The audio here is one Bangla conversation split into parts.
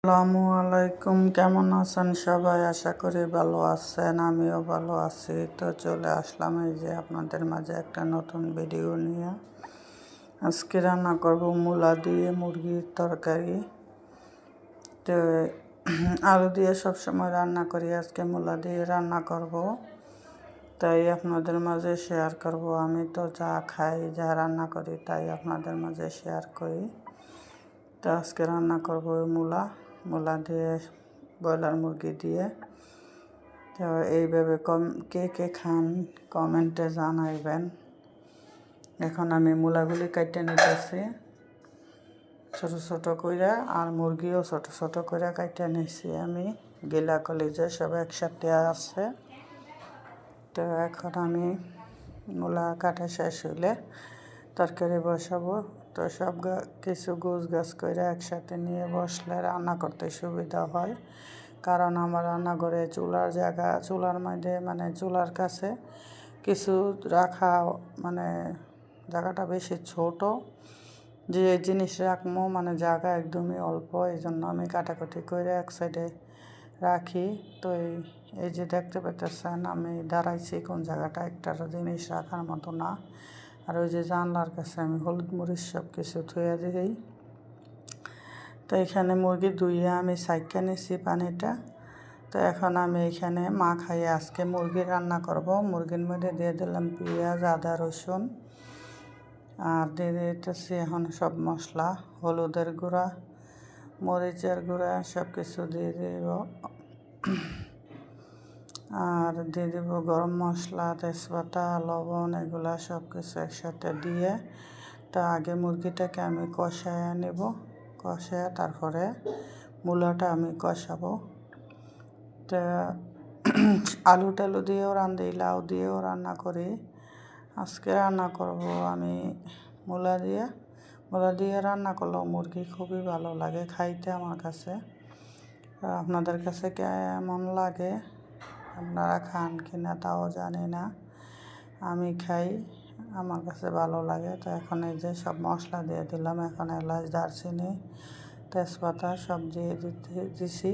আসসালামু আলাইকুম, কেমন আছেন সবাই? আশা করি ভালো আছেন, আমিও ভালো আছি। তো চলে আসলাম এই যে আপনাদের মাঝে একটা নতুন ভিডিও নিয়ে। আজকে রান্না করব মূলা দিয়ে মুরগির তরকারি। তো আলু দিয়ে সবসময় রান্না করি, আজকে মূলা দিয়ে রান্না করব, তাই আপনাদের মাঝে শেয়ার করব। আমি তো যা খাই, যা রান্না করি তাই আপনাদের মাঝে শেয়ার করি। তো আজকে রান্না করব মূলা দিয়ে, ব্রয়লার মুরগি দিয়ে। তো এইভাবে কে কে খান কমেন্টে জানাইবেন। এখন আমি মূলাগুলি কাটতে নিতেছি ছোটো ছোটো করে, আর মুরগিও ছোটো ছোটো করে কাটতে নিছি আমি। গিলা কলিজা সব একসাথে আছে। তো এখন আমি মূলা কাটা শেষ হইলে তরকারি বসাবো। তো সব কিছু গোছ গাছ করে একসাথে নিয়ে বসলে রান্না করতে সুবিধা হয়, কারণ আমার রান্নাঘরে চুলার মধ্যে মানে চুলার কাছে কিছু রাখা, মানে জায়গাটা বেশি ছোট, যে জিনিস রাখবো মানে জায়গা একদমই অল্প, এই জন্য আমি কাটাকুটি করে এক সাইডে রাখি। তো এই যে দেখতে পেতেছেন আমি দাঁড়াইছি কোন জায়গাটা, একটা জিনিস রাখার মতো না। আর ওই যে জানলার কাছে আমি হলুদ মরিচ সব কিছু ধুয়ে দিই। তো এখানে মুরগি ধুইয়ে আমি সাইডকে নিছি পানিটা। তো এখন আমি এখানে খাইয়ে আজকে মুরগি রান্না করব। মুরগির মধ্যে দিয়ে দিলাম পেঁয়াজ, আদা, রসুন, আর দিয়ে দিতেছি এখন সব মশলা, হলুদের গুঁড়া, মরিচের গুঁড়া সব কিছু দিয়ে দিব, আর দিয়ে দিব গরম মশলা, তেজপাতা, লবণ, এগুলা সব কিছু একসাথে দিয়ে। তা আগে মুরগিটাকে আমি কষায় নেব, কষায় তারপরে মূলাটা আমি কষাবো। তা আলু টালু দিয়েও রান্ধি, লাউ দিয়েও রান্না করি। আজকে রান্না করব আমি মূলা দিয়ে রান্না করলেও মুরগি খুবই ভালো লাগে খাইতে আমার কাছে। আপনাদের কাছে কেমন লাগে, আপনারা খান কিনা তাও জানি না, আমি খাই, আমার কাছে ভালো লাগে। তো এখন এই যে সব মশলা দিয়ে দিলাম, এখন এলাচ, দারচিনি, তেজপাতা সব দিয়ে দিছি।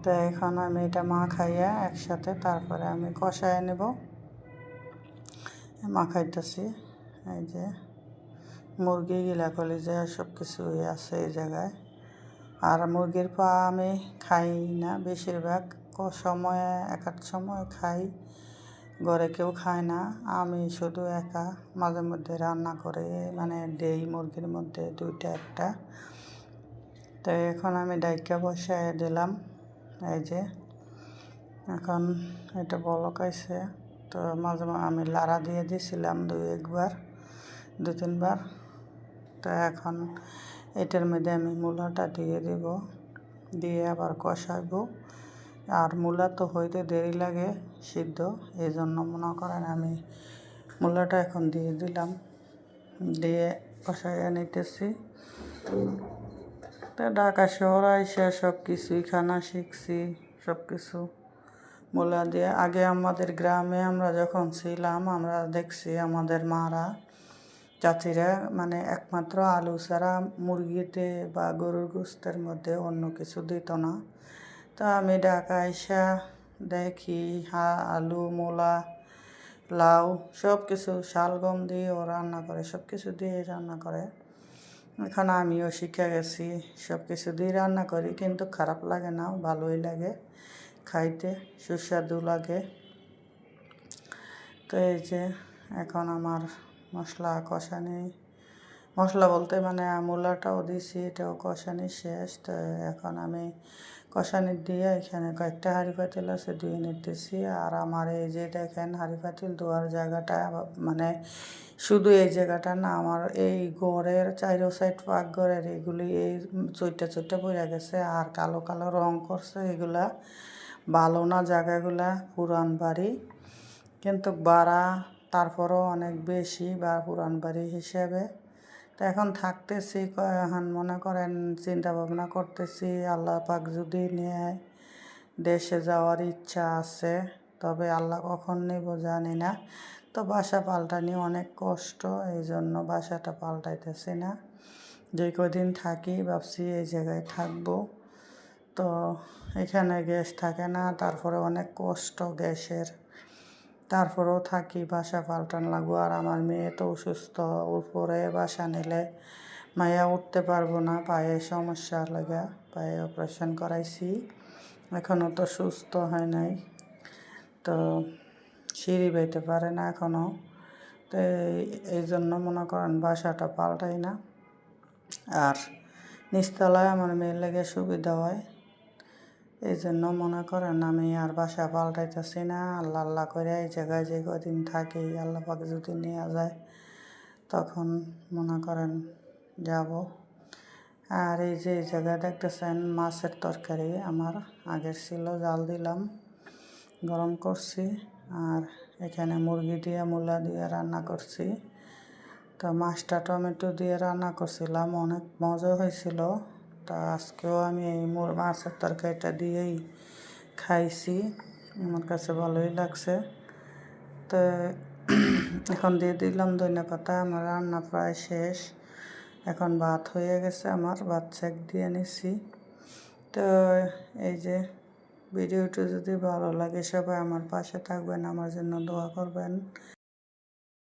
তো এখন আমি এটা খাইয়া একসাথে তারপরে আমি কষায় নেব, মাখাইতেছি। এই যে মুরগি গিলা কলিজা সব কিছুই আছে এই জায়গায়। আর মুরগির পা আমি খাই না বেশিরভাগ সময়ে, এক সময় খাই, ঘরে কেউ খায় না, আমি শুধু একা মাঝে মধ্যে রান্না করে মানে দেই মুরগির মধ্যে দুইটা একটা। তো এখন আমি ডাইকা বসায় দিলাম। এই যে এখন এটা বলকাইছে, তো মাঝে আমি লাড়া দিয়ে দিয়েছিলাম দু তিনবার। তো এখন এটার মধ্যে আমি মূলাটা দিয়ে দিব, দিয়ে আবার কষাবো। আর মূলা তো হইতে দেরি লাগে সিদ্ধ, এই জন্য মনে করেন আমি মূলাটা এখন দিয়ে দিলাম, দিয়ে কষাইয়া নিতেছি। তো ঢাকা শহর আইসা সব কিছুই খানা শিখছি, সব কিছু মূলা দিয়ে। আগে আমাদের গ্রামে আমরা যখন ছিলাম আমরা দেখছি আমাদের মারা, চাচিরা মানে একমাত্র আলু ছাড়া মুরগিতে বা গরুর গোস্তের মধ্যে অন্য কিছু দিত না। তা আমি ঢাকা আইসা দেখি আলু, মূলা, লাউ সব কিছু, শালগম দিয়েও রান্না করে, সব কিছু দিয়ে রান্না করে। এখন আমিও শিখে গেছি, সব কিছু দিয়ে রান্না করি, কিন্তু খারাপ লাগে না, ভালোই লাগে খাইতে, সুস্বাদু লাগে। তো এই যে এখন আমার মশলা বলতে মানে মূলাটাও দিছি, এটাও কষানি শেষ। তো এখন আমি কষানি দিয়ে এখানে কয়েকটা হাঁড়ি পাতিল আছে ধুয়ে নিতেছি। আর আমার এই যে দেখেন হাঁড়ি পাতিল ধোয়ার জায়গাটা মানে শুধু এই জায়গাটা না, আমার এই ঘরের চাইরো সাইড পাকঘরের এগুলি এই চইটা পড়ে গেছে আর কালো কালো রং করছে, এগুলা ভালো না জায়গাগুলা, পুরান বাড়ি কিন্তু ভাড়া তারপরও অনেক বেশি বা পুরান বাড়ি হিসেবে। তো এখন থাকতেছি, এখন মনে করেন চিন্তা ভাবনা করতেছি আল্লাহ পাক যদি নেয়, দেশে যাওয়ার ইচ্ছা আছে, তবে আল্লাহ কখন নেব জানি না। তো বাসা পাল্টানি অনেক কষ্ট, এই জন্য বাসাটা পাল্টাইতেছি না। যে কদিন থাকি ভাবছি এই জায়গায় থাকবো, তো এখানে গ্যাস থাকে না, তারপরে অনেক কষ্ট গ্যাসের, তারপরেও থাকি, বাসা পাল্টান লাগবো। আর আমার মেয়ে তো অসুস্থ, উপরে বাসা নিলে মায়া উঠতে পারবো না, পায়ে সমস্যা লাগে, পায়ে অপারেশন করাইছি, এখনও তো সুস্থ হয় নাই, তো সিঁড়ি বাইতে পারে না এখনও। তো এই জন্য মনে করেন বাসাটা পাল্টাই না। আর নিচতলায় আমার মেয়ের লেগে সুবিধা হয়, এই জন্য মনে করেন আমি আর বাসা পাল্টাইতেছি না। আল্লাহ আল্লাহ করে এই জায়গায় যে কদিন থাকি, আল্লাহ পাকে যদি নেওয়া যায় তখন মনে করেন যাব। আর এই যে এই জায়গায় দেখতেছেন মাছের তরকারি আমার আগের ছিল, জাল দিলাম, গরম করছি। আর এখানে মুরগি দিয়ে মূলা দিয়ে রান্না করছি। তো মাছটা টমেটো দিয়ে রান্না করছিলাম, অনেক মজা হয়েছিল। তা আজকেও আমি এই মাছের তরকারিটা দিয়েই খাইছি, আমার কাছে ভালোই লাগছে। তো এখন দিয়ে দিলাম ধনেপাতা। আমার রান্না প্রায় শেষ, এখন ভাত হয়ে গেছে, আমার ভাত সেক দিয়ে নিছি। তো এই যে ভিডিওটা যদি ভালো লাগে সবাই আমার পাশে থাকবেন, আমার জন্য দোয়া করবেন।